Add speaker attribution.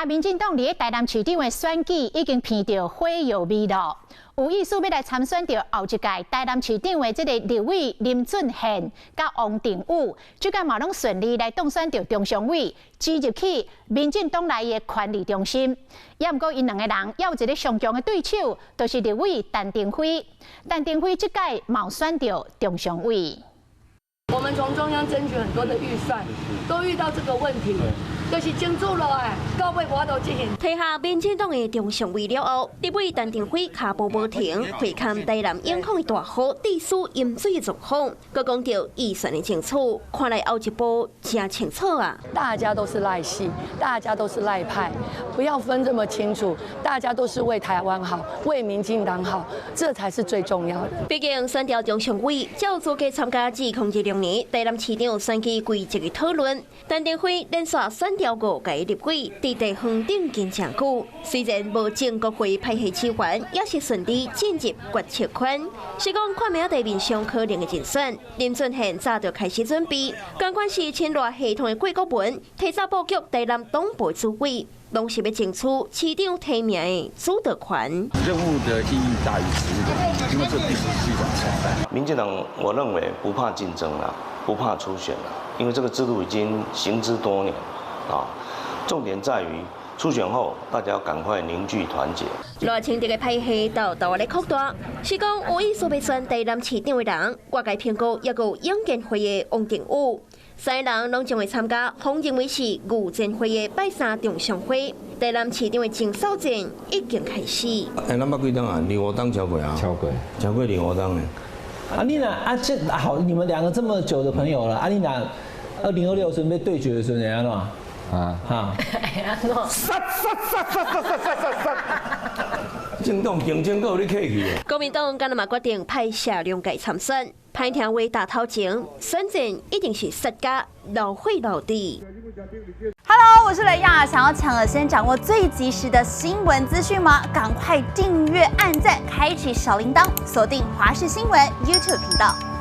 Speaker 1: 民进党伫台南市长的选举已经闻到火药味了，有意思要来参选到后一届台南市长的这个立委林俊宪甲王定宇，最近嘛拢顺利来当选到中常委，进入去民进党内的权力中心。也毋过因两个人也有一个上强的对手，就是立委陈定辉。陈定辉这届嘛选到中常委。
Speaker 2: 我们从中央争取很多的预算，都遇到这个问题。就是争取落来，到尾我都执行。
Speaker 3: 睇下民进党的中常委了后，立委陈定辉脚步无停，回看台南影响的大河地势淹水的状况，佮讲到预算的清楚，看来后一步真清楚啊！
Speaker 2: 大家都是赖系，大家都是赖派，不要分这么清楚，大家都是为台湾好，为民进党好，这才是最重要的。
Speaker 3: 毕竟选调中常委，照资格参加2016年台南市长选举规则的讨论，陈定辉连续选调5届立委，伫地方顶坚强久。虽然无全国会派系支援，也是顺利进入决策圈。是讲看名地面上可能的竞选，林俊宪早就开始准备，尽管是签落系统的过国文，提早布局台南党部主委，拢是要争取市长提名的主导权。
Speaker 4: 任务的意义大于实力，因为这必须是一种承担。
Speaker 5: 民进党，我认为不怕竞争了，不怕初选了，因为这个制度已经行之多年。重点在于初选后，大家要赶快凝聚团结。
Speaker 3: 赖清德的派系斗斗咧扩大，是讲有意思要选台南市长的人，外界评估也有永建会的王定宇，三个人拢将会参加，方认为是御前会的拜三中常会。台南市长的竞选战已经开始。
Speaker 6: 咱捌几档啊？2、5档超过啊？超过2、5档呢。
Speaker 7: 你若这好，你们2个这么久的朋友了，你若2026准备对决的时候，怎样弄？
Speaker 6: 政党竞争够你客气的。
Speaker 3: 国民党今日嘛决定派谢龙介参选，歹听话大头前，选战一定是实价老会老地。
Speaker 8: Hello， 我是雷亚，想要抢了先掌握最及时的新闻资讯吗？赶快订阅、按赞、开启小铃铛，锁定华视新闻 YouTube 频道。